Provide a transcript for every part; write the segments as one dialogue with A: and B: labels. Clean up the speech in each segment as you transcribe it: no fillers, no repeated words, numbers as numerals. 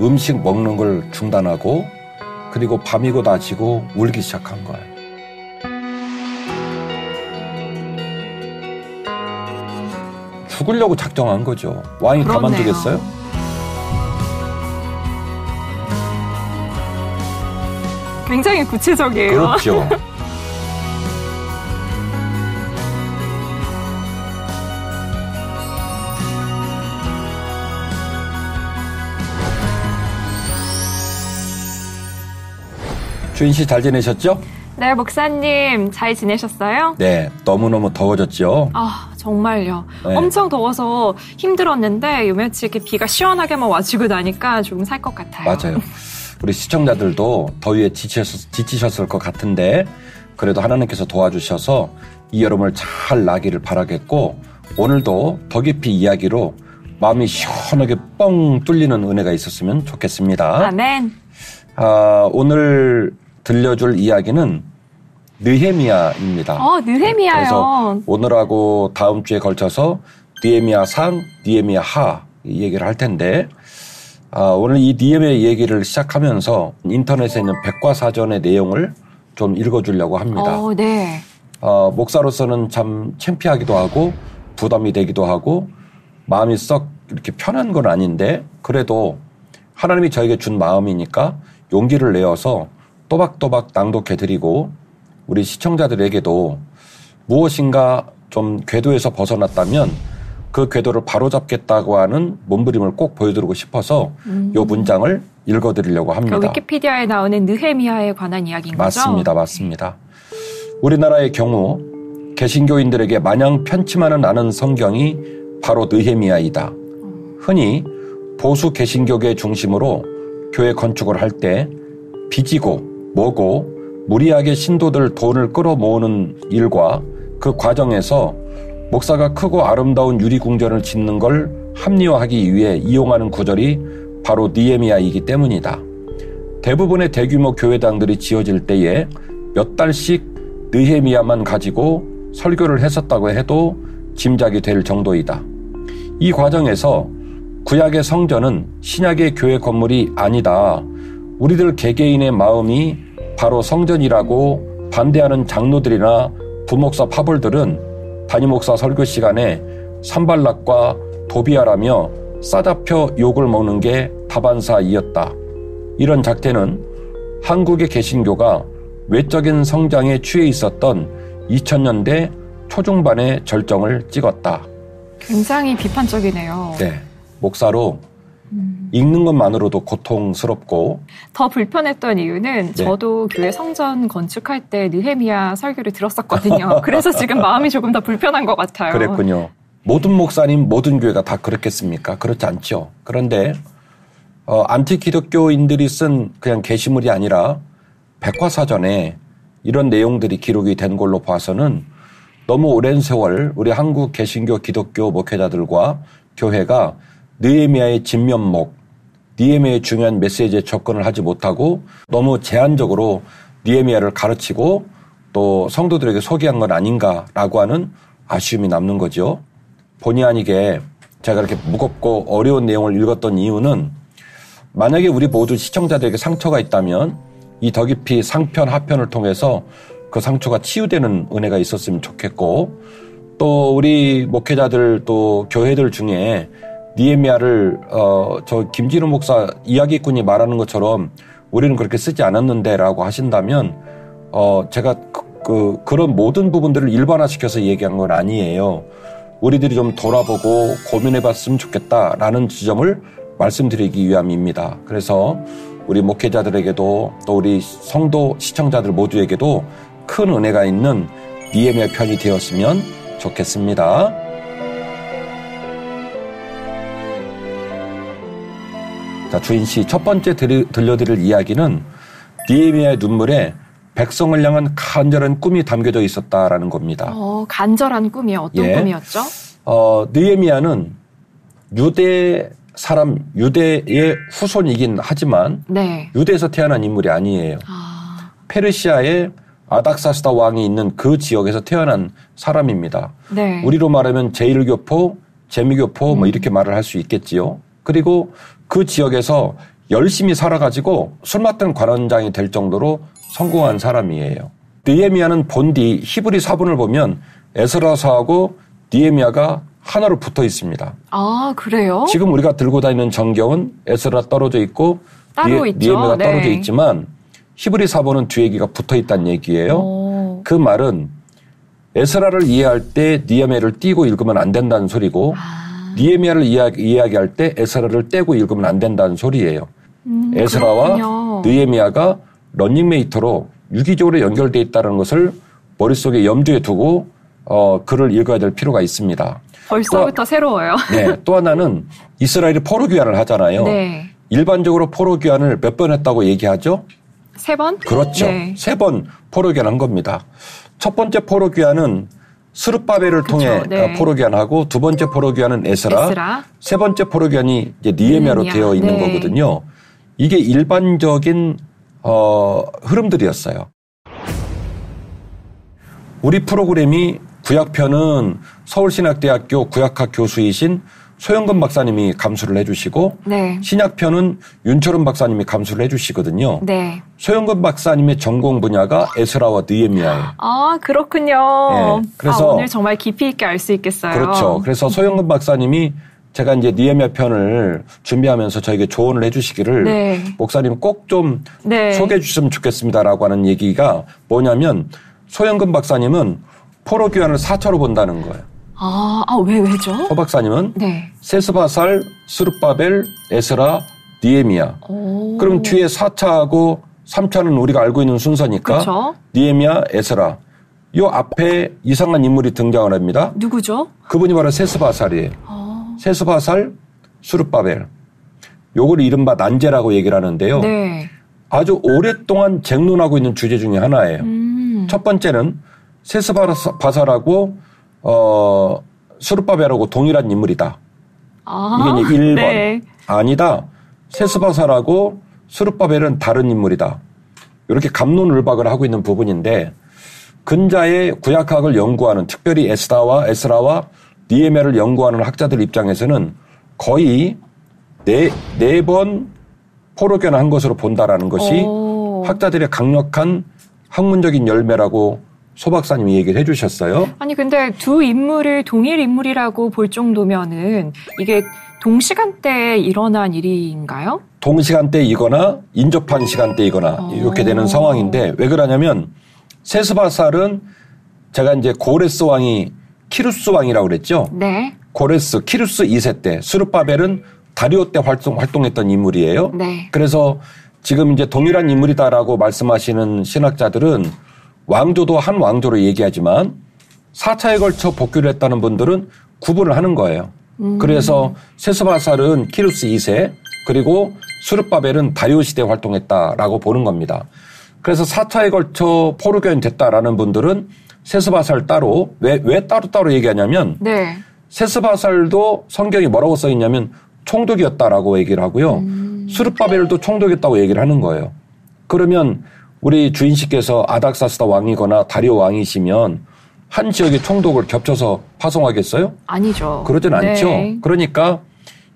A: 음식 먹는 걸 중단하고 그리고 밤이고 낮이고 울기 시작한 거예요. 죽으려고 작정한 거죠. 왕이
B: 그렇네요.
A: 가만두겠어요?
B: 굉장히 구체적이에요.
A: 그렇죠. 주인 씨 잘 지내셨죠?
B: 네, 목사님 잘 지내셨어요?
A: 네, 너무너무 더워졌죠?
B: 아, 정말요.
A: 네.
B: 엄청 더워서 힘들었는데 요 며칠 이렇게 비가 시원하게만 와주고 나니까 조금 살 것 같아요.
A: 맞아요. 우리 시청자들도 더위에 지치셨을 것 같은데 그래도 하나님께서 도와주셔서 이 여름을 잘 나기를 바라겠고 오늘도 더 깊이 이야기로 마음이 시원하게 뻥 뚫리는 은혜가 있었으면 좋겠습니다.
B: 아멘.
A: 오늘 들려줄 이야기는 느헤미야입니다.
B: 느헤미야요.
A: 그래서 오늘하고 다음 주에 걸쳐서 느헤미야 상, 느헤미야 하 얘기를 할 텐데 오늘 이 느헤미야 얘기를 시작하면서 인터넷에 있는 백과사전의 내용을 좀 읽어주려고 합니다.
B: 네.
A: 목사로서는 참 창피하기도 하고 부담이 되기도 하고 마음이 썩 이렇게 편한 건 아닌데 그래도 하나님이 저에게 준 마음이니까 용기를 내어서 또박또박 낭독해드리고 우리 시청자들에게도 무엇인가 좀 궤도에서 벗어났다면 그 궤도를 바로잡겠다고 하는 몸부림을 꼭 보여드리고 싶어서 이 문장을 읽어드리려고 합니다.
B: 그 위키피디아에 나오는 느헤미야에 관한 이야기인 거죠?
A: 맞습니다. 우리나라의 경우 개신교인들에게 마냥 편치만은 않은 성경이 바로 느헤미야이다. 흔히 보수 개신교계 중심으로 교회 건축을 할 때 빚이고 뭐고 무리하게 신도들 돈을 끌어모으는 일과 그 과정에서 목사가 크고 아름다운 유리궁전을 짓는 걸 합리화하기 위해 이용하는 구절이 바로 느헤미야이기 때문이다. 대부분의 대규모 교회당들이 지어질 때에 몇 달씩 느헤미야만 가지고 설교를 했었다고 해도 짐작이 될 정도이다. 이 과정에서 구약의 성전은 신약의 교회 건물이 아니다. 우리들 개개인의 마음이 바로 성전이라고 반대하는 장로들이나 부목사 파벌들은 담임목사 설교 시간에 산발락과 도비아라며 싸잡혀 욕을 먹는 게 다반사이었다. 이런 작태는 한국의 개신교가 외적인 성장에 취해 있었던 2000년대 초중반의 절정을 찍었다.
B: 굉장히 비판적이네요.
A: 네, 목사로 읽는 것만으로도 고통스럽고
B: 더 불편했던 이유는
A: 네.
B: 저도 교회 성전 건축할 때 느헤미야 설교를 들었었거든요. 그래서 지금 마음이 조금 더 불편한 것 같아요.
A: 그랬군요. 모든 목사님, 모든 교회가 다 그렇겠습니까? 그렇지 않죠. 그런데 안티 기독교인들이 쓴 그냥 게시물이 아니라 백과사전에 이런 내용들이 기록이 된 걸로 봐서는 너무 오랜 세월 우리 한국 개신교 기독교 목회자들과 교회가 느헤미야의 진면목, 느헤미야의 중요한 메시지에 접근을 하지 못하고 너무 제한적으로 느헤미야를 가르치고 또 성도들에게 소개한 건 아닌가라고 하는 아쉬움이 남는 거죠. 본의 아니게 제가 이렇게 무겁고 어려운 내용을 읽었던 이유는 만약에 우리 모두 시청자들에게 상처가 있다면 이 더 깊이 상편 하편을 통해서 그 상처가 치유되는 은혜가 있었으면 좋겠고 또 우리 목회자들 또 교회들 중에 느헤미야를 저 김진우 목사 이야기꾼이 말하는 것처럼 우리는 그렇게 쓰지 않았는데라고 하신다면 제가 그런 모든 부분들을 일반화시켜서 얘기한 건 아니에요. 우리들이 좀 돌아보고 고민해봤으면 좋겠다라는 지점을 말씀드리기 위함입니다. 그래서 우리 목회자들에게도 또 우리 성도 시청자들 모두에게도 큰 은혜가 있는 느헤미야 편이 되었으면 좋겠습니다. 자, 주인 씨, 첫 번째 들려드릴 이야기는 느헤미야의 눈물에 백성을 향한 간절한 꿈이 담겨져 있었다라는 겁니다.
B: 간절한 꿈이요? 어떤 꿈이었죠?
A: 느헤미야는 유대의 후손이긴 하지만
B: 네.
A: 유대에서 태어난 인물이 아니에요. 페르시아의 아닥사스다 왕이 있는 그 지역에서 태어난 사람입니다.
B: 네.
A: 우리로 말하면 제1교포, 재미교포 뭐 이렇게 말을 할 수 있겠지요. 그리고 그 지역에서 열심히 살아가지고 술 맡은 관원장이 될 정도로 성공한 사람이에요. 느헤미야는 본디 히브리 사본을 보면 에스라서하고 느헤미야가 하나로 붙어 있습니다.
B: 아, 그래요?
A: 지금 우리가 들고 다니는 정경은 에스라 떨어져 있고
B: 따로 있죠.
A: 느헤미야가
B: 네.
A: 떨어져 있지만 히브리 사본은 뒤에 기가 붙어 있다는 얘기예요.
B: 오.
A: 그 말은 에스라를 이해할 때 느헤미야를 띄고 읽으면 안 된다는 소리고 느헤미야를 이야기할 때 에스라를 떼고 읽으면 안 된다는 소리예요. 에스라와
B: 그렇군요.
A: 느헤미야가 런닝메이터로 유기적으로 연결되어 있다는 것을 머릿속에 염두에 두고 글을 읽어야 될 필요가 있습니다.
B: 벌써부터 새로워요.
A: 네, 또 하나는 이스라엘이 포로 귀환을 하잖아요.
B: 네.
A: 일반적으로 포로 귀환을 몇 번 했다고 얘기하죠?
B: 3번?
A: 그렇죠.
B: 네.
A: 3번 포로 귀환한 겁니다. 첫 번째 포로 귀환은 스룹바벨을 통해
B: 네.
A: 포로 귀환하고 두 번째 포로 귀환은 에스라. 세 번째 포로 귀환이 이제 느헤미야로 되어 있는
B: 네.
A: 거거든요. 이게 일반적인 흐름들이었어요. 우리 프로그램이 구약편은 서울신학대학교 구약학 교수이신 소영근 박사님이 감수를 해주시고
B: 네.
A: 신약편은 윤철원 박사님이 감수를 해주시거든요.
B: 네.
A: 소영근 박사님의 전공 분야가 에스라와 느헤미야예요.
B: 아, 그렇군요.
A: 네, 그래서
B: 오늘 정말 깊이 있게 알 수 있겠어요.
A: 그렇죠. 그래서 소영근 박사님이 제가 이제 느헤미야 편을 준비하면서 저에게 조언을 해주시기를
B: 네.
A: 목사님 꼭 좀
B: 네.
A: 소개해 주셨으면 좋겠습니다라고 하는 얘기가 뭐냐면 소영근 박사님은 포로 귀환을 4차로 본다는 거예요.
B: 왜죠?
A: 소 박사님은
B: 네.
A: 세스바살, 스룹바벨, 에스라, 느헤미야.
B: 오.
A: 그럼 뒤에 4차하고 3차는 우리가 알고 있는 순서니까
B: 그쵸?
A: 느헤미야, 에스라. 요 앞에 이상한 인물이 등장을 합니다.
B: 누구죠?
A: 그분이 바로 세스바살이에요. 세스바살, 스룹바벨. 요걸 이른바 난제라고 얘기를 하는데요.
B: 네.
A: 아주 오랫동안 쟁론하고 있는 주제 중에 하나예요. 첫 번째는 세스바살하고 스룹바벨하고 동일한 인물이다. 이게 이제 1번.
B: 네.
A: 아니다. 세스바살하고 스룹바벨은 다른 인물이다. 이렇게 갑론을박을 하고 있는 부분인데 근자의 구약학을 연구하는 특별히 에스라와 느헤미야를 연구하는 학자들 입장에서는 거의 네 번 포로견한 것으로 본다라는 것이 학자들의 강력한 학문적인 열매라고 소 박사님이 얘기를 해주셨어요.
B: 아니 근데 두 인물을 동일 인물이라고 볼 정도면은 이게 동시간대에 일어난 일인가요?
A: 동시간대이거나 인접한 시간대이거나 이렇게 되는 상황인데 왜 그러냐면 세스바살은 제가 이제 고레스 왕이 키루스 왕이라고 그랬죠.
B: 네.
A: 고레스 키루스 2세 때 스룹바벨은 다리오 때 활동했던 인물이에요.
B: 네.
A: 그래서 지금 이제 동일한 인물이다라고 말씀하시는 신학자들은 왕조도 한 왕조로 얘기하지만 4차에 걸쳐 복귀를 했다는 분들은 구분을 하는 거예요. 그래서 세스바살은 키루스 2세 그리고 스룹바벨은 다리오 시대에 활동했다라고 보는 겁니다. 그래서 4차에 걸쳐 포로견이 됐다라는 분들은 세스바살 따로 왜 따로 얘기하냐면
B: 네.
A: 세스바살도 성경이 뭐라고 써 있냐면 총독이었다라고 얘기를 하고요. 스룹바벨도 총독이었다고 얘기를 하는 거예요. 그러면 우리 주인씨께서 아닥사스다 왕이거나 다리오 왕이시면 한 지역의 총독을 겹쳐서 파송하겠어요?
B: 아니죠.
A: 그러진 않죠.
B: 네.
A: 그러니까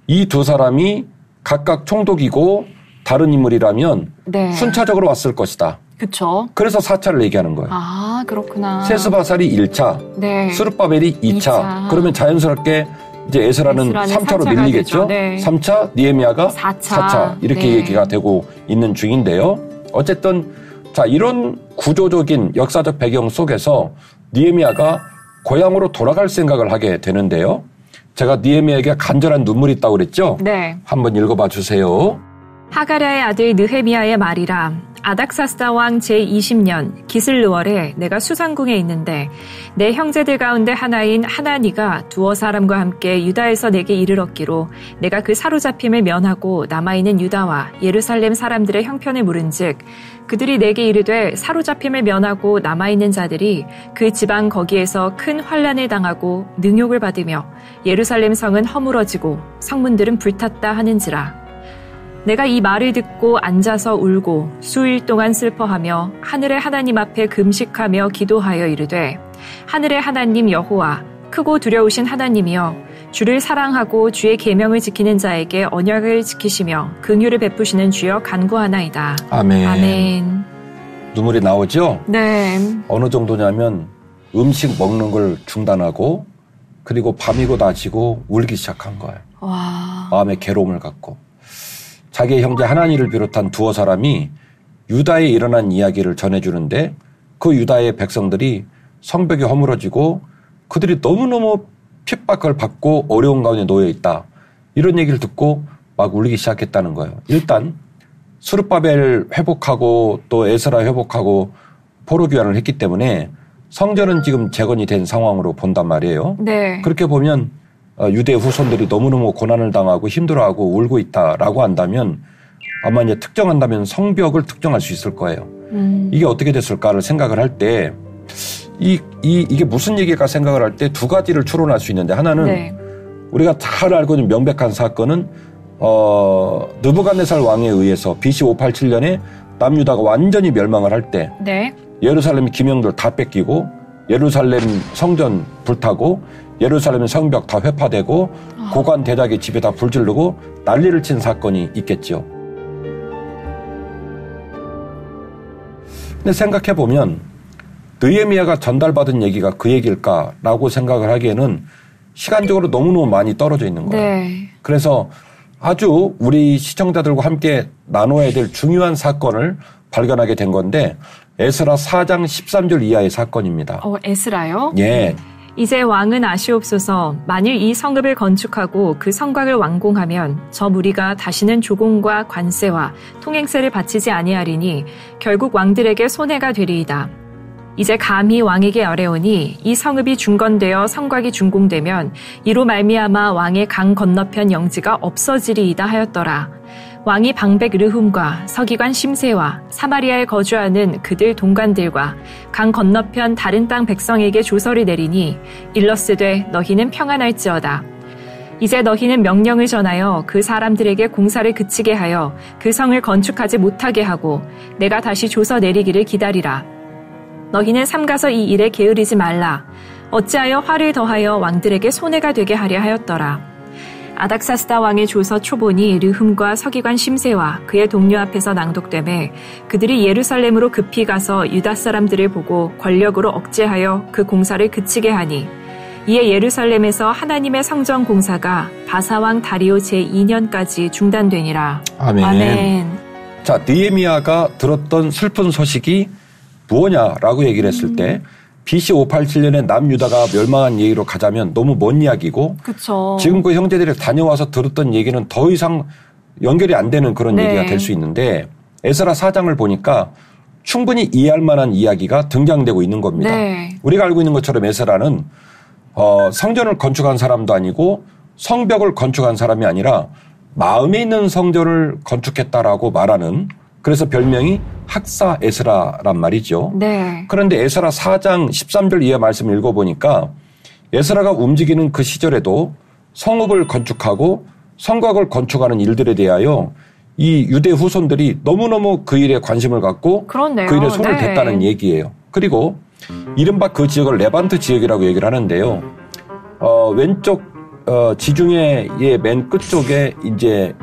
A: 이 두 사람이 각각 총독이고 다른 인물이라면
B: 네.
A: 순차적으로 왔을 것이다.
B: 그쵸.
A: 그래서 4차를 얘기하는 거예요.
B: 아, 그렇구나.
A: 세스바살이 1차,
B: 네.
A: 스룹바벨이 2차.
B: 2차.
A: 그러면 자연스럽게 이제 에스라는 3차로
B: 3차가
A: 밀리겠죠.
B: 되죠. 네.
A: 3차, 느헤미야가
B: 4차.
A: 이렇게
B: 네.
A: 얘기가 되고 있는 중인데요. 어쨌든 자 이런 구조적인 역사적 배경 속에서 느헤미야가 고향으로 돌아갈 생각을 하게 되는데요. 제가 느헤미야에게 간절한 눈물이 있다고 그랬죠.
B: 네.
A: 한번 읽어봐 주세요.
B: 하가랴의 아들 느헤미야의 말이라. 아닥사스다 왕 제20년 기슬르월에 내가 수상궁에 있는데 내 형제들 가운데 하나인 하나니가 두어 사람과 함께 유다에서 내게 이르렀기로 내가 그 사로잡힘을 면하고 남아있는 유다와 예루살렘 사람들의 형편을 물은즉 그들이 내게 이르되 사로잡힘을 면하고 남아있는 자들이 그 지방 거기에서 큰 환난을 당하고 능욕을 받으며 예루살렘 성은 허물어지고 성문들은 불탔다 하는지라. 내가 이 말을 듣고 앉아서 울고 수일 동안 슬퍼하며 하늘의 하나님 앞에 금식하며 기도하여 이르되 하늘의 하나님 여호와 크고 두려우신 하나님이여 주를 사랑하고 주의 계명을 지키는 자에게 언약을 지키시며 긍휼을 베푸시는 주여 간구하나이다.
A: 아멘.
B: 아멘.
A: 눈물이 나오죠?
B: 네.
A: 어느 정도냐면 음식 먹는 걸 중단하고 그리고 밤이고 낮이고 울기 시작한 거예요.
B: 와.
A: 마음에 괴로움을 갖고. 자기의 형제 하나니를 비롯한 두어 사람이 유다에 일어난 이야기를 전해주는데 그 유다의 백성들이 성벽이 허물어지고 그들이 너무너무 핍박을 받고 어려운 가운데 놓여 있다. 이런 얘기를 듣고 막 울기 시작했다는 거예요. 일단 스룹바벨 회복하고 또 에스라 회복하고 포로 귀환을 했기 때문에 성전은 지금 재건이 된 상황으로 본단 말이에요.
B: 네.
A: 그렇게 보면 유대 후손들이 너무너무 고난을 당하고 힘들어하고 울고 있다라고 한다면 아마 이제 특정한다면 성벽을 특정할 수 있을 거예요. 이게 어떻게 됐을까를 생각을 할 때 이게 무슨 얘기일까 생각을 할 때 두 가지를 추론할 수 있는데 하나는
B: 네.
A: 우리가 잘 알고 있는 명백한 사건은 느부갓네살 왕에 의해서 BC 587년에 남유다가 완전히 멸망을 할 때
B: 네.
A: 예루살렘 기명들 다 뺏기고 예루살렘 성전 불타고 예루살렘 성벽 다 회파되고 고관 대작의 집에 다 불지르고 난리를 친 사건이 있겠죠. 근데 생각해보면 느헤미야가 전달받은 얘기가 그 얘기일까라고 생각을 하기에는 시간적으로 너무너무 많이 떨어져 있는 거예요.
B: 네.
A: 그래서 아주 우리 시청자들과 함께 나눠야 될 중요한 사건을 발견하게 된 건데 에스라 4장 13절 이하의 사건입니다.
B: 에스라요?
A: 예.
B: 이제 왕은 아시옵소서. 만일 이 성읍을 건축하고 그 성곽을 완공하면 저 무리가 다시는 조공과 관세와 통행세를 바치지 아니하리니 결국 왕들에게 손해가 되리이다. 이제 감히 왕에게 아뢰오니 이 성읍이 중건되어 성곽이 준공되면 이로 말미암아 왕의 강 건너편 영지가 없어지리이다 하였더라. 왕이 방백 르훔과 서기관 심세와 사마리아에 거주하는 그들 동관들과 강 건너편 다른 땅 백성에게 조서를 내리니 일러스되 너희는 평안할지어다. 이제 너희는 명령을 전하여 그 사람들에게 공사를 그치게 하여 그 성을 건축하지 못하게 하고 내가 다시 조서 내리기를 기다리라. 너희는 삼가서 이 일에 게으르지 말라. 어찌하여 화를 더하여 왕들에게 손해가 되게 하려 하였더라. 아닥사스다 왕의 조서 초본이 르훔과 서기관 심세와 그의 동료 앞에서 낭독되매 그들이 예루살렘으로 급히 가서 유다 사람들을 보고 권력으로 억제하여 그 공사를 그치게 하니 이에 예루살렘에서 하나님의 성전 공사가 바사왕 다리오 제2년까지 중단되니라.
A: 아멘.
B: 아멘.
A: 자, 느헤미야가 들었던 슬픈 소식이 무엇냐라고 얘기를 했을 때 BC 587년에 남유다가 멸망한 얘기로 가자면 너무 먼 이야기고
B: 그쵸.
A: 지금 그 형제들이 다녀와서 들었던 얘기는 더 이상 연결이 안 되는 그런
B: 네.
A: 얘기가 될 수 있는데 에스라 4장을 보니까 충분히 이해할 만한 이야기가 등장되고 있는 겁니다.
B: 네.
A: 우리가 알고 있는 것처럼 에스라는 성전을 건축한 사람도 아니고 성벽을 건축한 사람이 아니라 마음에 있는 성전을 건축했다라고 말하는 그래서 별명이 학사 에스라란 말이죠.
B: 네.
A: 그런데 에스라 4장 13절 이하 말씀을 읽어보니까 에스라가 움직이는 그 시절에도 성읍을 건축하고 성곽을 건축하는 일들에 대하여 이 유대 후손들이 너무너무 그 일에 관심을 갖고
B: 그렇네요.
A: 그 일에 손을
B: 네.
A: 댔다는 얘기예요. 그리고 이른바 그 지역을 레반트 지역이라고 얘기를 하는데요. 왼쪽 지중해의 맨 끝쪽에 이제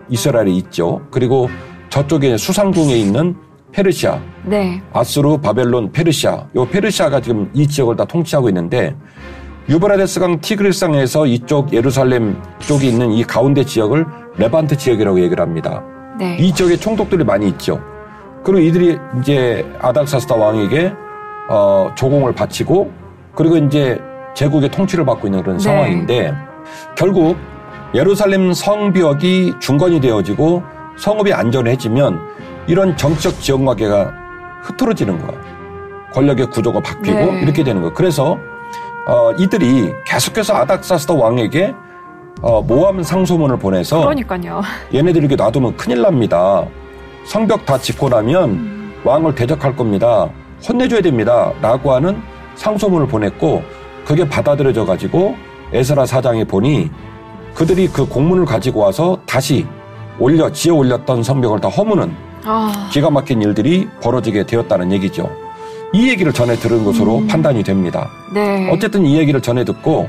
A: 이스라엘이 있죠. 그리고 저쪽에 수상궁에 있는 페르시아,
B: 네.
A: 아수르, 바벨론, 페르시아. 요 페르시아가 지금 이 지역을 다 통치하고 있는데 유브라데스강 티그리스강에서 이쪽 예루살렘 쪽에 있는 이 가운데 지역을 레반트 지역이라고 얘기를 합니다.
B: 네.
A: 이 지역에 총독들이 많이 있죠. 그리고 이들이 이제 아닥사스다 왕에게 조공을 바치고 그리고 이제 제국의 통치를 받고 있는 그런
B: 네.
A: 상황인데 결국 예루살렘 성벽이 중건이 되어지고 성읍이 안전해지면 이런 정치적 지역마개가 흐트러지는 거예요. 권력의 구조가 바뀌고
B: 네.
A: 이렇게 되는 거예요. 그래서 이들이 계속해서 아닥사스다 왕에게 모함 상소문을 보내서
B: 그러니까요.
A: 얘네들 이렇게 놔두면 큰일 납니다. 성벽 다 짓고 나면 왕을 대적할 겁니다. 혼내줘야 됩니다. 라고 하는 상소문을 보냈고 그게 받아들여져 가지고 에스라 4장에 보니 그들이 그 공문을 가지고 와서 다시 지어 올렸던 성벽을 다 허무는 기가 막힌 일들이 벌어지게 되었다는 얘기죠. 이 얘기를 전해 들은 것으로 판단이 됩니다.
B: 네.
A: 어쨌든 이 얘기를 전해 듣고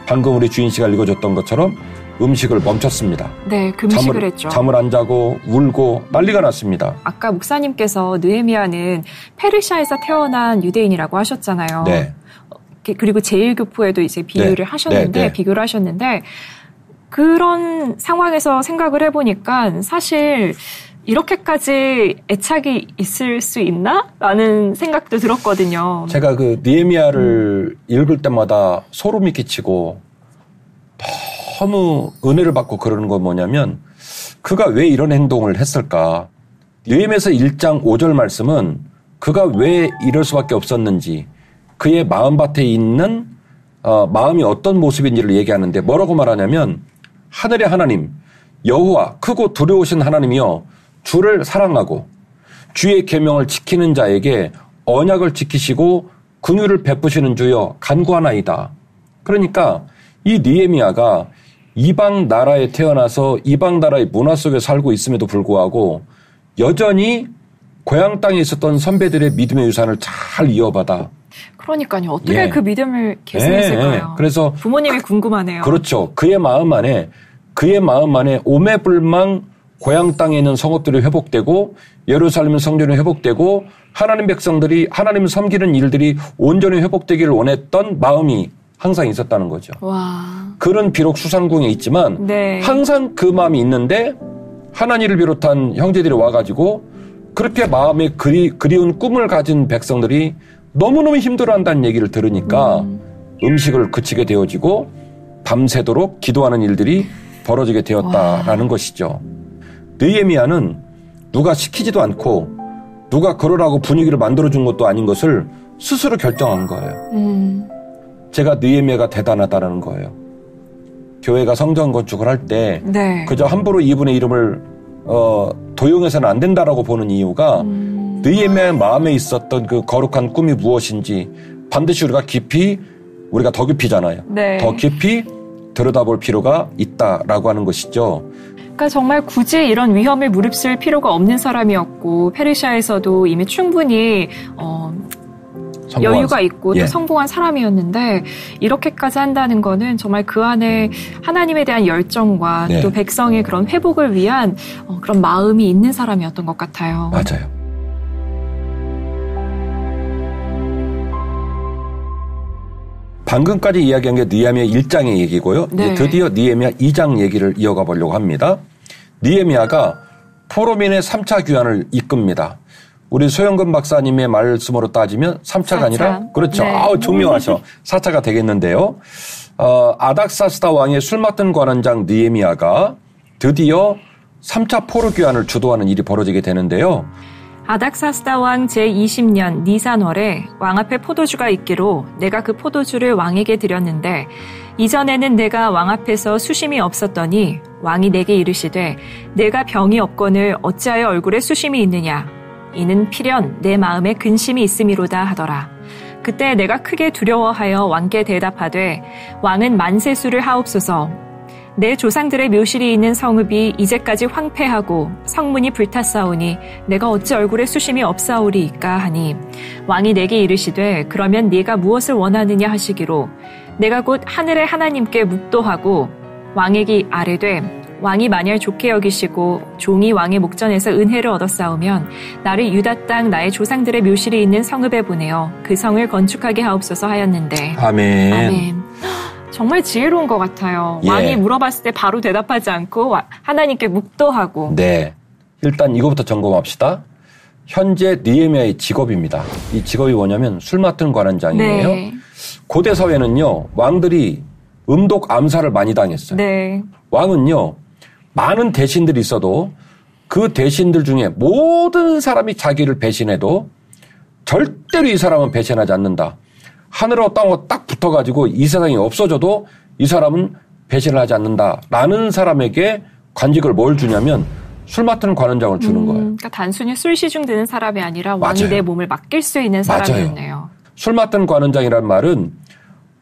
A: 방금 우리 주인 씨가 읽어줬던 것처럼 음식을 멈췄습니다.
B: 네, 금식을 했죠.
A: 잠을 안 자고 울고 난리가 났습니다.
B: 아까 목사님께서 느헤미야는 페르시아에서 태어난 유대인이라고 하셨잖아요.
A: 네.
B: 그리고 제1교포에도 이제 비유를 하셨는데, 비교를 하셨는데, 그런 상황에서 생각을 해보니까 사실 이렇게까지 애착이 있을 수 있나? 라는 생각도 들었거든요.
A: 제가 그 느헤미야를 읽을 때마다 소름이 끼치고 너무 은혜를 받고 그러는 건 뭐냐면 그가 왜 이런 행동을 했을까? 느헤미야서 1장 5절 말씀은 그가 왜 이럴 수밖에 없었는지 그의 마음밭에 있는 마음이 어떤 모습인지를 얘기하는데 뭐라고 말하냐면 하늘의 하나님 여호와 크고 두려우신 하나님이여 주를 사랑하고 주의 계명을 지키는 자에게 언약을 지키시고 긍휼을 베푸시는 주여 간구하나이다. 그러니까 이 느헤미야가 이방 나라에 태어나서 이방 나라의 문화 속에 살고 있음에도 불구하고 여전히 고향 땅에 있었던 선배들의 믿음의 유산을 잘 이어받아.
B: 그러니까요. 어떻게 그 믿음을 계승했을까요?
A: 그래서
B: 부모님이 궁금하네요.
A: 그렇죠. 그의 마음 안에 오매불망 고향 땅에 있는 성읍들이 회복되고 예루살렘 성전이 회복되고 하나님 백성들이 하나님을 섬기는 일들이 온전히 회복되기를 원했던 마음이 항상 있었다는 거죠.
B: 와.
A: 그는 비록 수상궁에 있지만 항상 그 마음이 있는데 하나님을 비롯한 형제들이 와가지고 그렇게 마음에 그리운 꿈을 가진 백성들이 너무너무 힘들어한다는 얘기를 들으니까 음식을 그치게 되어지고 밤새도록 기도하는 일들이 벌어지게 되었다라는 것이죠. 느헤미야는 누가 시키지도 않고 누가 그러라고 분위기를 만들어준 것도 아닌 것을 스스로 결정한 거예요. 제가 느헤미야가 대단하다는 거예요. 교회가 성전 건축을 할 때 그저 함부로 이분의 이름을 도용해서는 안 된다라고 보는 이유가 느헤미야의 마음에 있었던 그 거룩한 꿈이 무엇인지 반드시 우리가 더 깊이잖아요. 더 깊이 들여다볼 필요가 있다라고 하는 것이죠.
B: 그러니까 정말 굳이 이런 위험을 무릅쓸 필요가 없는 사람이었고 페르시아에서도 이미 충분히 여유가 있고 또 성공한 사람이었는데 이렇게까지 한다는 거는 정말 그 안에 하나님에 대한 열정과 또 백성의 그런 회복을 위한 그런 마음이 있는 사람이었던 것 같아요.
A: 맞아요. 방금까지 이야기한 게 느헤미야 1장의 얘기고요. 이제 드디어 느헤미야 2장 얘기를 이어가 보려고 합니다. 느헤미야가 포로민의 3차 귀환을 이끕니다. 우리 소영근 박사님의 말씀으로 따지면 3차가 아니라 그렇죠. 총명하셔. 4차가 되겠는데요. 아닥사스다 왕의 술 맡은 관원장 느헤미야가 드디어 3차 포로 귀환을 주도하는 일이 벌어지게 되는데요.
B: 아닥사스다 왕 제20년 니산월에 왕 앞에 포도주가 있기로 내가 그 포도주를 왕에게 드렸는데 이전에는 내가 왕 앞에서 수심이 없었더니 왕이 내게 이르시되 내가 병이 없거늘 어찌하여 얼굴에 수심이 있느냐 이는 필연 내 마음에 근심이 있음이로다 하더라. 그때 내가 크게 두려워하여 왕께 대답하되 왕은 만세수를 하옵소서. 내 조상들의 묘실이 있는 성읍이 이제까지 황폐하고 성문이 불탔사오니 내가 어찌 얼굴에 수심이 없사오리이까 하니 왕이 내게 이르시되 그러면 네가 무엇을 원하느냐 하시기로 내가 곧 하늘의 하나님께 묵도하고 왕에게 아뢰되 왕이 만일 좋게 여기시고 종이 왕의 목전에서 은혜를 얻었사오면 나를 유다 땅 나의 조상들의 묘실이 있는 성읍에 보내어 그 성을 건축하게 하옵소서 하였는데 아멘. 정말 지혜로운 것 같아요. 왕이 물어봤을 때 바로 대답하지 않고 하나님께 묵도하고.
A: 네. 일단 이거부터 점검합시다. 현재 느헤미야의 직업입니다. 이 직업이 뭐냐면 술 맡은 관원장이에요. 고대 사회는요. 왕들이 음독 암살을 많이 당했어요. 왕은요. 많은 대신들이 있어도 그 대신들 중에 모든 사람이 자기를 배신해도 절대로 이 사람은 배신하지 않는다. 하늘하고 땅하고 딱 붙어가지고 이 세상이 없어져도 이 사람은 배신을 하지 않는다라는 사람에게 관직을 뭘 주냐면 술 맡은 관원장을 주는 거예요.
B: 그러니까 단순히 술 시중 드는 사람이 아니라 왕이 내 몸을 맡길 수 있는 사람이었네요.
A: 술 맡은 관원장이라는 말은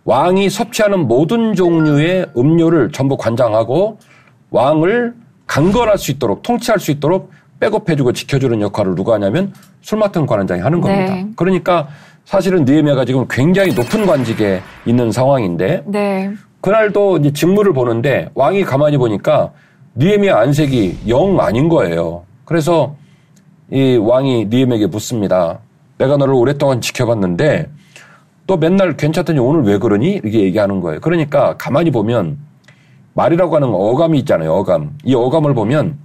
A: 왕이 섭취하는 모든 종류의 음료를 전부 관장하고 왕을 강건할 수 있도록 통치할 수 있도록 백업해주고 지켜주는 역할을 누가 하냐면 술 맡은 관원장이 하는 겁니다. 그러니까 사실은 느헤미야가 지금 굉장히 높은 관직에 있는 상황인데 그날도 이제 직무를 보는데 왕이 가만히 보니까 느헤미야 안색이 영 아닌 거예요. 그래서 이 왕이 느헤미야에게 묻습니다. 내가 너를 오랫동안 지켜봤는데 또 맨날 괜찮더니 오늘 왜 그러니? 이렇게 얘기하는 거예요. 그러니까 가만히 보면 말이라고 하는 어감이 있잖아요. 어감. 이 어감을 보면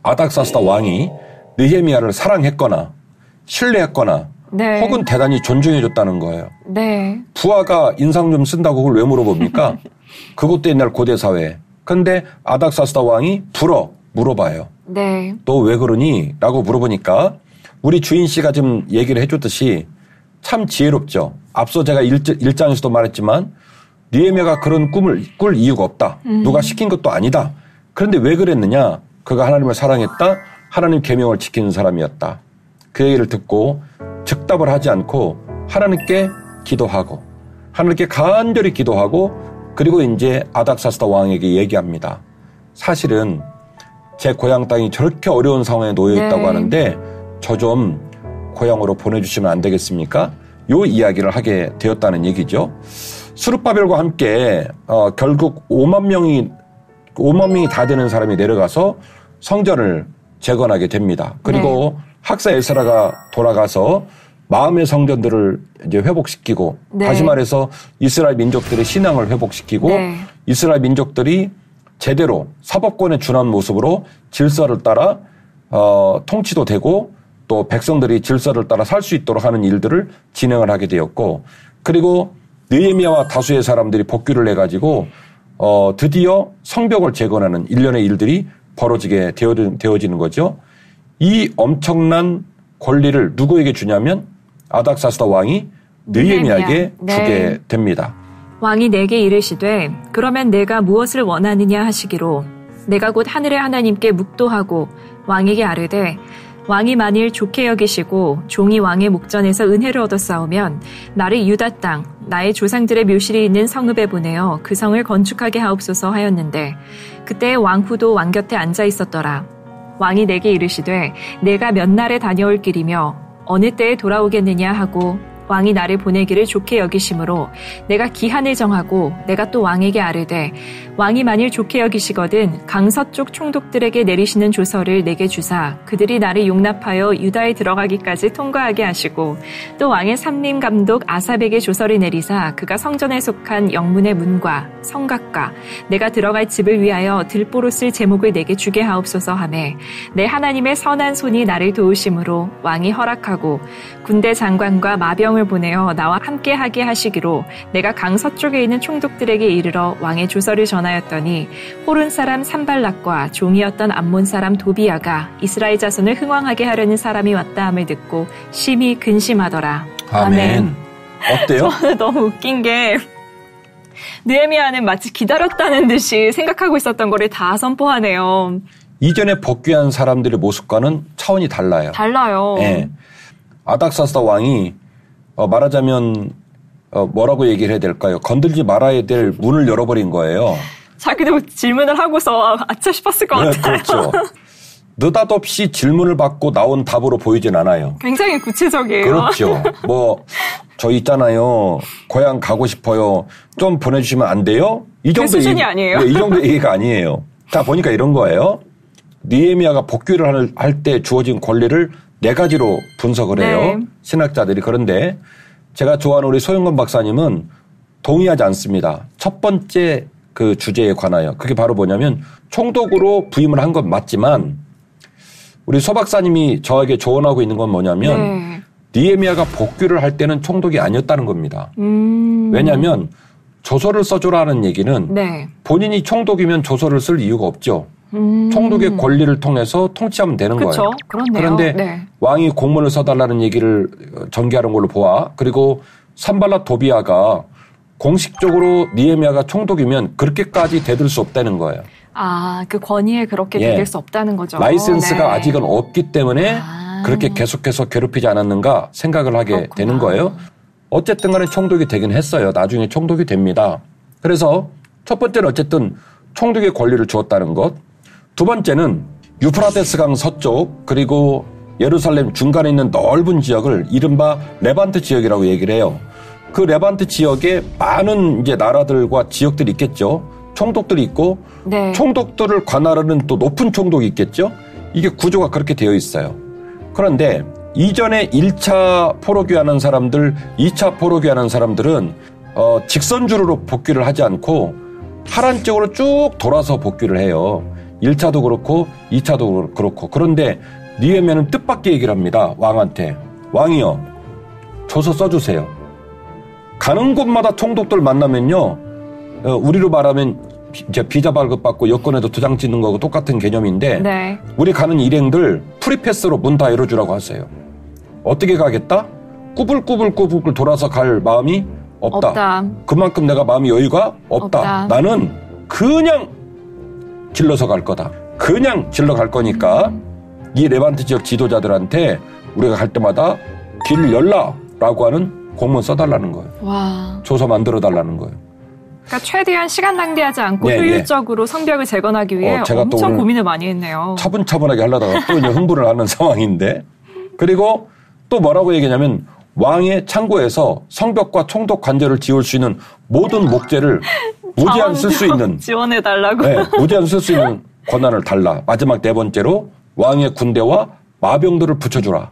A: 아닥사스다 왕이 느헤미야를 사랑했거나 신뢰했거나
B: 네.
A: 혹은 대단히 존중해줬다는 거예요.
B: 네.
A: 부하가 인상 좀 쓴다고 그걸 왜 물어봅니까? 그것도 옛날 고대 사회. 근데 아닥사스다 왕이 물어봐요.
B: 네.
A: 너 왜 그러니? 라고 물어보니까 우리 주인 씨가 좀 얘기를 해줬듯이 참 지혜롭죠. 앞서 제가 1장에서도 말했지만 느헤미야가 그런 꿈을 꿀 이유가 없다. 누가 시킨 것도 아니다. 그런데 왜 그랬느냐? 그가 하나님을 사랑했다. 하나님 계명을 지키는 사람이었다. 그 얘기를 듣고 즉답을 하지 않고 하나님께 기도하고 하나님께 간절히 기도하고 그리고 이제 아닥사스다 왕에게 얘기합니다. 사실은 제 고향 땅이 저렇게 어려운 상황에 놓여 있다고 하는데 저 좀 고향으로 보내주시면 안 되겠습니까? 요 이야기를 하게 되었다는 얘기죠. 스룹바벨과 함께 결국 5만 명이 다 되는 사람이 내려가서 성전을 재건하게 됩니다. 그리고 학사 에스라가 돌아가서 마음의 성전들을 이제 회복시키고 다시 말해서 이스라엘 민족들의 신앙을 회복시키고 이스라엘 민족들이 제대로 사법권에 준한 모습으로 질서를 따라 통치도 되고 또 백성들이 질서를 따라 살 수 있도록 하는 일들을 진행을 하게 되었고 그리고 느헤미야와 다수의 사람들이 복귀를 해가지고 드디어 성벽을 재건하는 일련의 일들이 벌어지게 되어지는 거죠. 이 엄청난 권리를 누구에게 주냐면 아닥사스다 왕이 느헤미야에게 주게 됩니다.
B: 왕이 내게 이르시되 그러면 내가 무엇을 원하느냐 하시기로 내가 곧 하늘의 하나님께 묵도하고 왕에게 아뢰되 왕이 만일 좋게 여기시고 종이 왕의 목전에서 은혜를 얻었사오면 나를 유다 땅 나의 조상들의 묘실이 있는 성읍에 보내어 그 성을 건축하게 하옵소서 하였는데 그때 왕후도 왕 곁에 앉아 있었더라. 왕이 내게 이르시되 내가 몇 날에 다녀올 길이며 어느 때에 돌아오겠느냐 하고 왕이 나를 보내기를 좋게 여기심으로 내가 기한을 정하고 내가 또 왕에게 아뢰되 왕이 만일 좋게 여기시거든 강서쪽 총독들에게 내리시는 조서를 내게 주사 그들이 나를 용납하여 유다에 들어가기까지 통과하게 하시고 또 왕의 삼림 감독 아삽에게 조서를 내리사 그가 성전에 속한 영문의 문과 성곽과 내가 들어갈 집을 위하여 들보로 쓸 제목을 내게 주게 하옵소서 하매 내 하나님의 선한 손이 나를 도우심으로 왕이 허락하고 군대 장관과 마병을 보내어 나와 함께 하게 하시기로 내가 강서쪽에 있는 총독들에게 이르러 왕의 조서를 전하였더니 호른 사람 산발락과 종이었던 암몬 사람 도비야가 이스라엘 자손을 흥왕하게 하려는 사람이 왔다 함을 듣고 심히 근심하더라.
A: 아멘. 어때요?
B: 저는 너무 웃긴 게 느헤미야는 마치 기다렸다는 듯이 생각하고 있었던 거를 다 선포하네요.
A: 이전에 복귀한 사람들의 모습과는 차원이 달라요.
B: 달라요.
A: 네. 아닥사스다 왕이 말하자면 뭐라고 얘기를 해야 될까요? 건들지 말아야 될 문을 열어버린 거예요.
B: 자기도 질문을 하고서 아차 싶었을 것 같아요.
A: 그렇죠. 느닷없이 질문을 받고 나온 답으로 보이진 않아요.
B: 굉장히 구체적이에요.
A: 그렇죠. 저 있잖아요. 고향 가고 싶어요. 좀 보내주시면 안 돼요? 이 정도
B: 수준이 아니에요.
A: 네, 이 정도 얘기가 아니에요. 자, 보니까 이런 거예요. 느헤미야가 복귀를 할 때 주어진 권리를 4가지로 분석을 해요.
B: 네.
A: 신학자들이. 그런데 제가 좋아하는 우리 소영건 박사님은 동의하지 않습니다. 첫 번째 그 주제에 관하여. 그게 바로 뭐냐면 총독으로 부임을 한 건 맞지만 우리 소 박사님이 저에게 조언하고 있는 건 뭐냐면 느헤미야가 복귀를 할 때는 총독이 아니었다는 겁니다. 왜냐하면 조서를 써줘라는 얘기는 본인이 총독이면 조서를 쓸 이유가 없죠. 총독의 권리를 통해서 통치하면 되는 거예요.
B: 그렇네요.
A: 그런데 왕이 공문을 써달라는 얘기를 전개하는 걸로 보아. 그리고 산발락 도비야가 공식적으로 느헤미야가 총독이면 그렇게까지 대들 수 없다는 거예요.
B: 아, 그 권위에 그렇게 대들 수 없다는 거죠.
A: 라이센스가 아직은 없기 때문에 그렇게 계속해서 괴롭히지 않았는가 생각을 하게 되는 거예요. 어쨌든 간에 총독이 되긴 했어요. 나중에 총독이 됩니다. 그래서 첫 번째는 어쨌든 총독의 권리를 주었다는 것. 두 번째는 유프라테스강 서쪽 그리고 예루살렘 중간에 있는 넓은 지역을 이른바 레반트 지역이라고 얘기를 해요. 그 레반트 지역에 많은 이제 나라들과 지역들이 있겠죠. 총독들이 있고
B: 네.
A: 총독들을 관할하는 또 높은 총독이 있겠죠. 이게 구조가 그렇게 되어 있어요. 그런데 이전에 1차 포로귀환한 사람들, 2차 포로귀환한 사람들은 직선주로로 복귀를 하지 않고 하란 쪽으로 쭉 돌아서 복귀를 해요. 1차도 그렇고 2차도 그렇고. 그런데 느헤미야는 뜻밖의 얘기를 합니다. 왕한테. 왕이요. 조서 써주세요. 가는 곳마다 총독들 만나면요. 우리로 말하면 이제 비자 발급받고 여권에도 도장 찍는 거하고 똑같은 개념인데
B: 네.
A: 우리 가는 일행들 프리패스로 문 다 열어주라고 하세요. 어떻게 가겠다? 꾸불꾸불 돌아서 갈 마음이 없다. 그만큼 내가 마음이 여유가 없다. 나는 그냥 질러서 갈 거다. 그냥 질러 갈 거니까 이 레반트 지역 지도자들한테 우리가 갈 때마다 길을 열라라고 하는 공문 써달라는 거예요.
B: 와.
A: 조서 만들어달라는 거예요.
B: 그러니까 최대한 시간 낭비하지 않고 효율적으로 성벽을 재건하기 위해
A: 제가
B: 엄청 고민을 많이 했네요.
A: 차분차분하게 하려다가 또 이제 흥분을 하는 상황인데 그리고 또 뭐라고 얘기하냐면 왕의 창고에서 성벽과 총독 관제를 지을 수 있는 모든 목재를 무제한 쓸 수 있는
B: 지원해달라고.
A: 네, 무제한 쓸 수 있는 권한을 달라. 마지막 네 번째로 왕의 군대와 마병들을 붙여주라.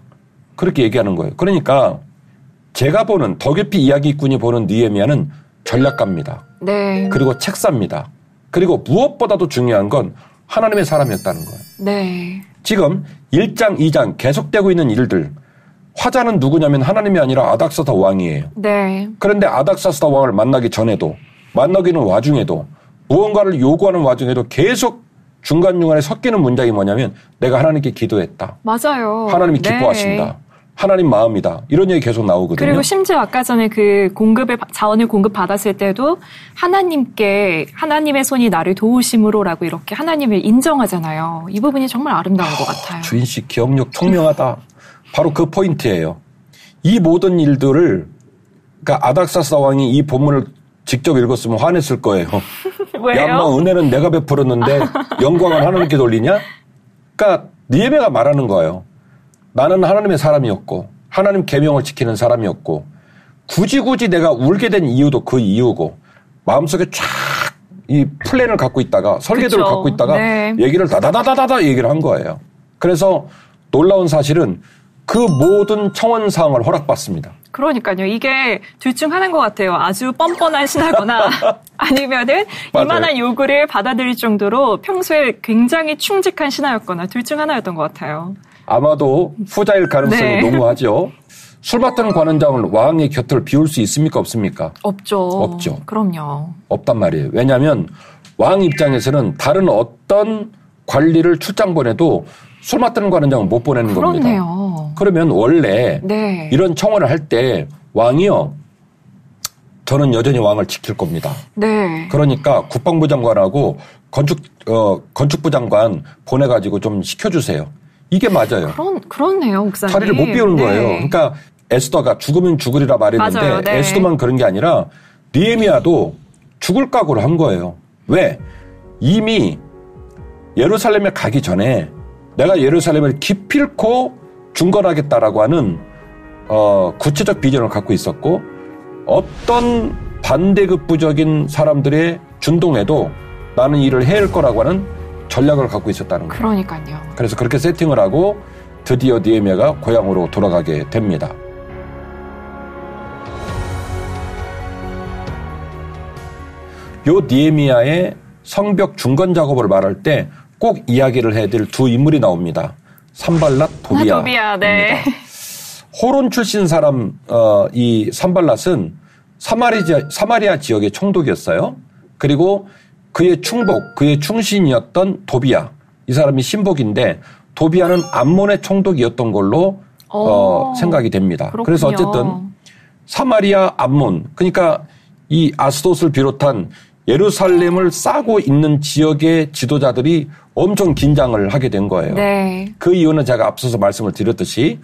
A: 그렇게 얘기하는 거예요. 그러니까 제가 보는 더 깊이 이야기꾼이 보는 느헤미야는 전략가입니다.
B: 네.
A: 그리고 책사입니다. 그리고 무엇보다도 중요한 건 하나님의 사람이었다는 거예요.
B: 네.
A: 지금 1장, 2장 계속되고 있는 일들. 화자는 누구냐면 하나님이 아니라 아닥사스다 왕이에요.
B: 네.
A: 그런데 아닥사스다 왕을 만나기 전에도 만나기는 와중에도 무언가를 요구하는 와중에도 계속 중간중간에 섞이는 문장이 뭐냐면 내가 하나님께 기도했다.
B: 맞아요.
A: 하나님이 기뻐하신다.
B: 네.
A: 하나님 마음이다. 이런 얘기 계속 나오거든요.
B: 그리고 심지어 아까 전에 그 자원을 공급받았을 때도 하나님께 하나님의 손이 나를 도우심으로라고 이렇게 하나님을 인정하잖아요. 이 부분이 정말 아름다운 것 같아요.
A: 주인 씨 기억력 총명하다. 바로 그 포인트예요. 이 모든 일들을 그러니까 아닥사스다 왕이 이 본문을 직접 읽었으면 화냈을 거예요.
B: 왜요?
A: 야, 뭐 은혜는 내가 베풀었는데 영광은 하나님께 돌리냐? 그러니까 느헤미야가 말하는 거예요. 나는 하나님의 사람이었고 하나님 계명을 지키는 사람이었고 굳이 내가 울게 된 이유도 그 이유고 마음속에 쫙 이 플랜을 갖고 있다가 설계도를 갖고 있다가
B: 네.
A: 얘기를 다다다다다 얘기를 한 거예요. 그래서 놀라운 사실은 그 모든 청원 사항을 허락받습니다.
B: 그러니까요. 이게 둘 중 하나인 것 같아요. 아주 뻔뻔한 신하거나 아니면은 이만한 요구를 받아들일 정도로 평소에 굉장히 충직한 신하였거나 둘 중 하나였던 것 같아요.
A: 아마도 후자일 가능성이
B: 네.
A: 농후하죠. 술 맡은 관원장을 왕의 곁을 비울 수 있습니까? 없습니까?
B: 없죠. 그럼요.
A: 없단 말이에요. 왜냐하면 왕 입장에서는 다른 어떤 관리를 출장 보내도 술 맡은 관원장은 못 보내는 겁니다.
B: 그렇네요.
A: 그러면 원래
B: 네.
A: 이런 청원을 할 때 왕이요. 저는 여전히 왕을 지킬 겁니다.
B: 네.
A: 그러니까 국방부 장관하고 건축부 장관 보내가지고 좀 시켜주세요. 이게 맞아요.
B: 그렇네요, 목사님.
A: 자리를 못 비우는
B: 네.
A: 거예요. 그러니까 에스더가 죽으면 죽으리라 말했는데
B: 맞아요, 네.
A: 에스더만 그런 게 아니라 느헤미야도 죽을 각오를 한 거예요. 왜? 이미 예루살렘에 가기 전에 내가 예루살렘을 기필코 중건하겠다라고 하는 구체적 비전을 갖고 있었고 어떤 반대급부적인 사람들의 준동에도 나는 이를 해낼 거라고 하는 전략을 갖고 있었다는 거예요.
B: 그러니까요.
A: 그래서 그렇게 세팅을 하고 드디어 느헤미야가 고향으로 돌아가게 됩니다. 요 느헤미야의 성벽 중건 작업을 말할 때 꼭 이야기를 해야 될 두 인물이 나옵니다. 산발랏, 도비야.
B: 도비야, 네.
A: 호론 출신 사람 이 산발랏은 사마리아 지역의 총독이었어요. 그리고 그의 충복, 그의 충신이었던 도비야. 이 사람이 신복인데 도비야는 암몬의 총독이었던 걸로 생각이 됩니다.
B: 그렇군요.
A: 그래서 어쨌든 사마리아, 암몬, 그러니까 이 아스돗을 비롯한 예루살렘을 싸고 있는 지역의 지도자들이 엄청 긴장을 하게 된 거예요.
B: 네.
A: 그 이유는 제가 앞서서 말씀을 드렸듯이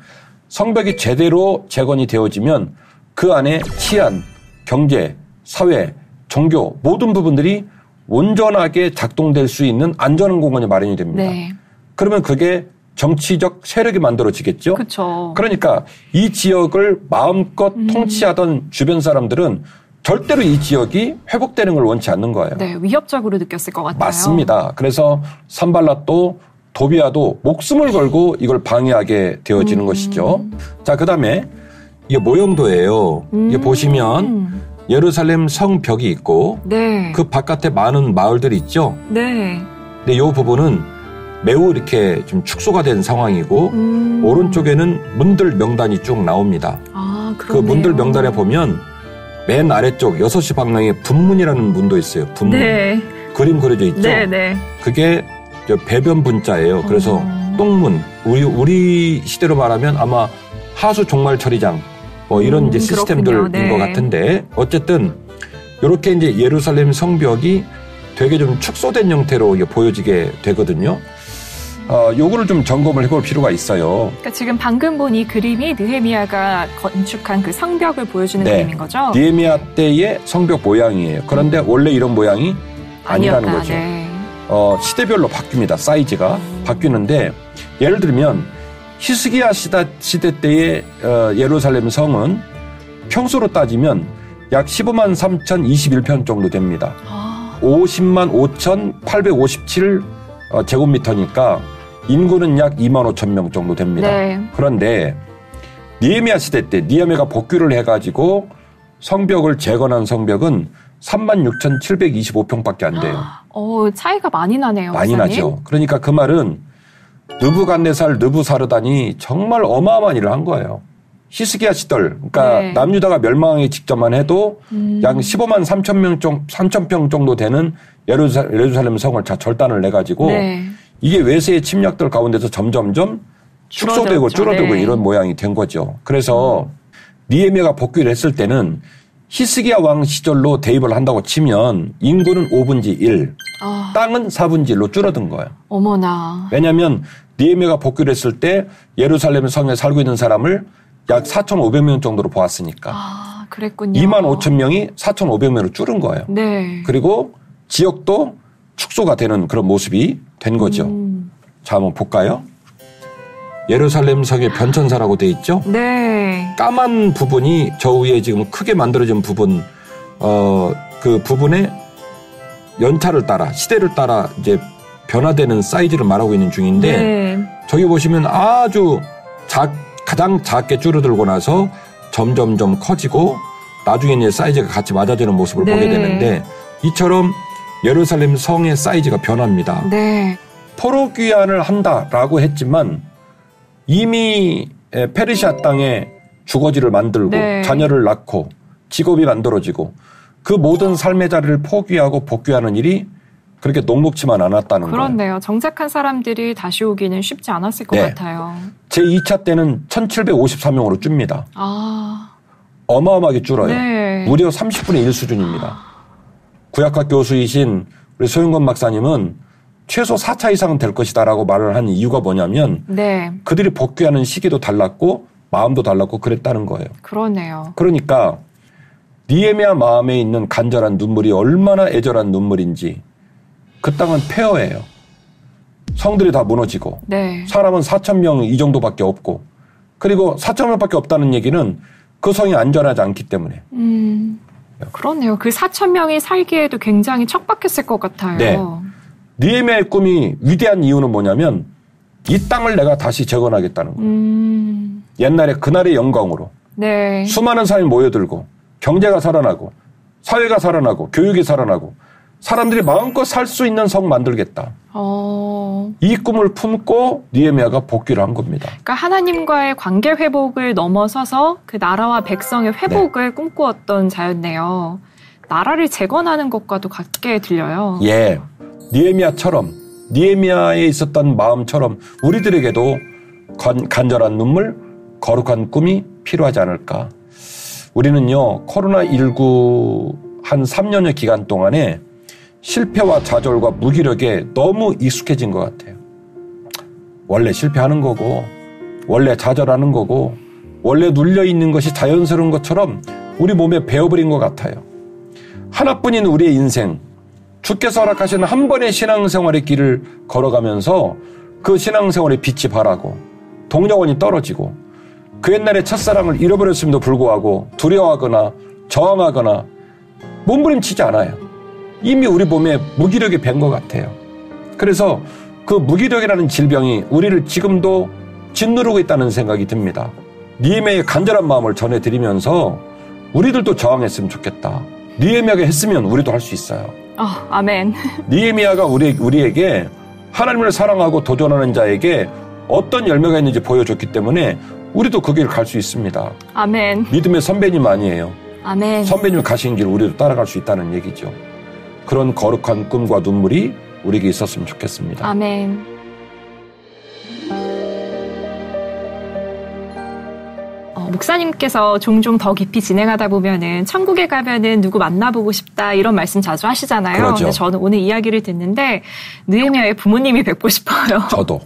A: 성벽이 제대로 재건이 되어지면 그 안에 치안, 경제, 사회, 종교 모든 부분들이 온전하게 작동될 수 있는 안전한 공간이 마련이 됩니다.
B: 네.
A: 그러면 그게 정치적 세력이 만들어지겠죠.
B: 그렇죠.
A: 그러니까 이 지역을 마음껏 통치하던 주변 사람들은 절대로 이 지역이 회복되는 걸 원치 않는 거예요.
B: 네, 위협적으로 느꼈을 것 같아요.
A: 맞습니다. 그래서 산발랏도 도비아도 목숨을 걸고 이걸 방해하게 되어지는 것이죠. 자, 그다음에 이게 모형도예요. 이게 보시면 예루살렘 성벽이 있고
B: 네.
A: 그 바깥에 많은 마을들이 있죠.
B: 네.
A: 근데 이 부분은 매우 이렇게 좀 축소가 된 상황이고 오른쪽에는 문들 명단이 쭉 나옵니다.
B: 아,
A: 그 문들 명단에 보면 맨 아래쪽 6시 방향에 분문이라는 문도 있어요. 분문.
B: 네.
A: 그림 그려져 있죠.
B: 네, 네.
A: 그게 배변 분자예요. 그래서 똥문. 우리 시대로 말하면 아마 하수 종말 처리장 뭐 이런 이제 시스템들인
B: 네.
A: 것 같은데 어쨌든 이렇게 이제 예루살렘 성벽이 되게 좀 축소된 형태로 이게 보여지게 되거든요. 요거를 좀 점검을 해볼 필요가 있어요.
B: 그러니까 지금 방금 본 이 그림이 느헤미야가 건축한 그 성벽을 보여주는
A: 네.
B: 그림인 거죠?
A: 느헤미야 때의 성벽 모양이에요. 그런데 원래 이런 모양이 아니라는 거죠.
B: 네.
A: 시대별로 바뀝니다. 사이즈가 바뀌는데 예를 들면 히스기야 시대 때의 예루살렘 성은 평소로 따지면 약 15만 3,021편 정도 됩니다. 50만 5,857 제곱미터니까 인구는 약 2만 5천 명 정도 됩니다.
B: 네.
A: 그런데 느헤미야 시대 때 느헤미야가 복귀를 해가지고 성벽을 재건한 성벽은 36,725평밖에 안 돼요.
B: 차이가 많이 나네요.
A: 많이
B: 목사님.
A: 나죠. 그러니까 그 말은 느부갓네살 느부사르단이 정말 어마어마한 일을 한 거예요. 히스기야 시절, 그러니까
B: 네.
A: 남유다가 멸망하기 직전만 해도 약 15만 3,000평 정도 되는 예루살렘 성을 절단을 내가지고
B: 네.
A: 이게 외세의 침략들 가운데서 점점점 축소되고 줄어들고
B: 네.
A: 이런 모양이 된 거죠. 그래서 느헤미야가 복귀를 했을 때는 히스기야 왕 시절로 대입을 한다고 치면 인구는 5분의 1, 땅은 4분의 1로 줄어든 거예요.
B: 어머나.
A: 왜냐하면 느헤미야가 복귀를 했을 때 예루살렘 성에 살고 있는 사람을 약 4,500명 정도로 보았으니까.
B: 그랬군요.
A: 2만 5천 명이 4,500명으로 줄은 거예요.
B: 네.
A: 그리고 지역도 축소가 되는 그런 모습이 된 거죠. 자, 한번 볼까요? 예루살렘 성의 변천사라고 돼 있죠?
B: 네.
A: 까만 부분이 저 위에 지금 크게 만들어진 부분, 그 부분에 연차를 따라, 시대를 따라 이제 변화되는 사이즈를 말하고 있는 중인데,
B: 네.
A: 저기 보시면 아주 가장 작게 줄어들고 나서 점점점 커지고, 나중에 이제 사이즈가 같이 맞아지는 모습을
B: 네.
A: 보게 되는데, 이처럼 예루살렘 성의 사이즈가 변합니다.
B: 네.
A: 포로 귀환을 한다라고 했지만, 이미 페르시아 땅에 주거지를 만들고
B: 네.
A: 자녀를 낳고 직업이 만들어지고 그 모든 삶의 자리를 포기하고 복귀하는 일이 그렇게 녹록치만 않았다는 거예요.
B: 그렇네요. 정착한 사람들이 다시 오기는 쉽지 않았을 것
A: 네.
B: 같아요.
A: 제2차 때는 1754명으로 줍니다. 어마어마하게 줄어요.
B: 네.
A: 무려 30분의 1 수준입니다. 구약학 교수이신 우리 소윤건 박사님은 최소 4차 이상은 될 것이다라고 말을 한 이유가 뭐냐면
B: 네.
A: 그들이 복귀하는 시기도 달랐고 마음도 달랐고 그랬다는 거예요.
B: 그러네요.
A: 그러니까 느헤미야 마음에 있는 간절한 눈물이 얼마나 애절한 눈물인지 그 땅은 폐허예요. 성들이 다 무너지고
B: 네.
A: 사람은 4,000명 이 정도밖에 없고 그리고 4,000명밖에 없다는 얘기는 그 성이 안전하지 않기 때문에.
B: 그렇네요. 그 4,000명이 살기에도 굉장히 척박했을 것 같아요.
A: 네. 느헤미야의 꿈이 위대한 이유는 뭐냐면 이 땅을 내가 다시 재건하겠다는 거예요. 옛날에 그날의 영광으로
B: 네.
A: 수많은 사람이 모여들고 경제가 살아나고 사회가 살아나고 교육이 살아나고 사람들이 마음껏 살 수 있는 성 만들겠다. 이 꿈을 품고 느헤미야가 복귀를 한 겁니다.
B: 그러니까 하나님과의 관계 회복을 넘어서서 그 나라와 백성의 회복을 꿈꾸었던 자였네요. 나라를 재건하는 것과도 같게 들려요.
A: 예. 느헤미야처럼 느헤미야에 있었던 마음처럼 우리들에게도 간절한 눈물, 거룩한 꿈이 필요하지 않을까. 우리는요 코로나19 한 3년여 기간 동안에 실패와 좌절과 무기력에 너무 익숙해진 것 같아요. 원래 실패하는 거고 원래 좌절하는 거고 원래 눌려있는 것이 자연스러운 것처럼 우리 몸에 배어버린 것 같아요. 하나뿐인 우리의 인생, 주께서 허락하신 한 번의 신앙생활의 길을 걸어가면서 그 신앙생활의 빛이 바라고 동력원이 떨어지고 그 옛날의 첫사랑을 잃어버렸음에도 불구하고 두려워하거나 저항하거나 몸부림치지 않아요. 이미 우리 몸에 무기력이 밴 것 같아요. 그래서 그 무기력이라는 질병이 우리를 지금도 짓누르고 있다는 생각이 듭니다. 느헤미야의 간절한 마음을 전해드리면서 우리들도 저항했으면 좋겠다. 느헤미야가 했으면 우리도 할 수 있어요.
B: 아멘.
A: 느헤미야가 우리에게 하나님을 사랑하고 도전하는 자에게 어떤 열매가 있는지 보여줬기 때문에 우리도 그 길을 갈 수 있습니다.
B: 아멘.
A: 믿음의 선배님 아니에요.
B: 아멘.
A: 선배님 가신 길 우리도 따라갈 수 있다는 얘기죠. 그런 거룩한 꿈과 눈물이 우리에게 있었으면 좋겠습니다.
B: 아멘. 목사님께서 종종 더 깊이 진행하다 보면은 천국에 가면은 누구 만나보고 싶다 이런 말씀 자주 하시잖아요.
A: 그렇죠.
B: 근데 저는 오늘 이야기를 듣는데 느헤미야의 부모님이 뵙고 싶어요.
A: 저도.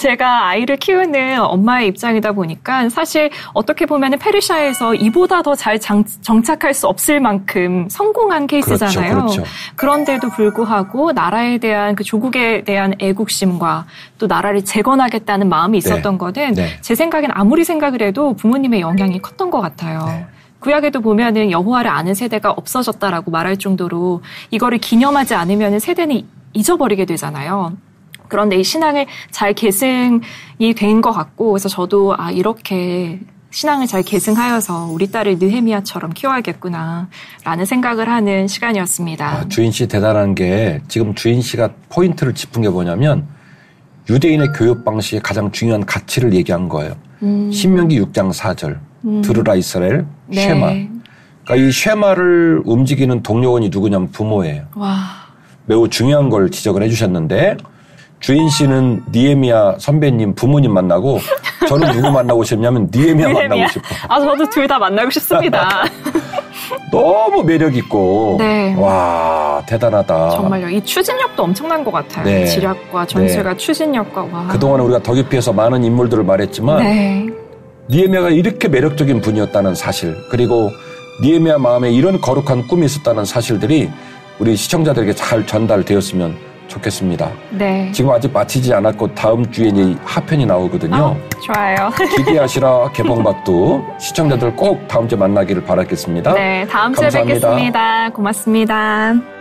B: 제가 아이를 키우는 엄마의 입장이다 보니까 사실 어떻게 보면은 페르시아에서 이보다 더 잘 정착할 수 없을 만큼 성공한 케이스잖아요.
A: 그렇죠.
B: 그런데도 불구하고 나라에 대한 그 조국에 대한 애국심과 또 나라를 재건하겠다는 마음이 있었던 거는 제 생각엔 아무리 생각을 해도 부모님의 영향이 컸던 것 같아요. 구약에도 보면은 여호와를 아는 세대가 없어졌다라고 말할 정도로 이거를 기념하지 않으면 세대는 잊어버리게 되잖아요. 그런데 이 신앙을 잘 계승이 된 것 같고 그래서 저도 이렇게 신앙을 잘 계승하여서 우리 딸을 느헤미야처럼 키워야겠구나라는 생각을 하는 시간이었습니다.
A: 주인 씨 대단한 게 지금 주인 씨가 포인트를 짚은 게 뭐냐면 유대인의 교육 방식의 가장 중요한 가치를 얘기한 거예요. 신명기 6장 4절 들으라 이스라엘 쉐마. 그러니까 이 쉐마를 움직이는 동료원이 누구냐면 부모예요.
B: 와.
A: 매우 중요한 걸 지적을 해주셨는데 주인 씨는 느헤미야 선배님 부모님 만나고 저는 누구 만나고 싶냐면 느헤미야 만나고 싶어요.
B: 저도 둘 다 만나고 싶습니다.
A: 너무 매력 있고
B: 네.
A: 와 대단하다.
B: 정말요. 이 추진력도 엄청난 것 같아요.
A: 네.
B: 지략과 전술과 추진력과 와.
A: 그동안 우리가 더 깊이에서 많은 인물들을 말했지만 느헤미야가 이렇게 매력적인 분이었다는 사실 그리고 느헤미야 마음에 이런 거룩한 꿈이 있었다는 사실들이 우리 시청자들에게 잘 전달되었으면 좋겠습니다.
B: 네.
A: 지금 아직 마치지 않았고 다음 주에 이제 하편이 나오거든요.
B: 좋아요.
A: 기대하시라 개봉박두 시청자들 꼭 다음 주에 만나기를 바라겠습니다.
B: 네, 다음 주에
A: 감사합니다.
B: 뵙겠습니다. 고맙습니다.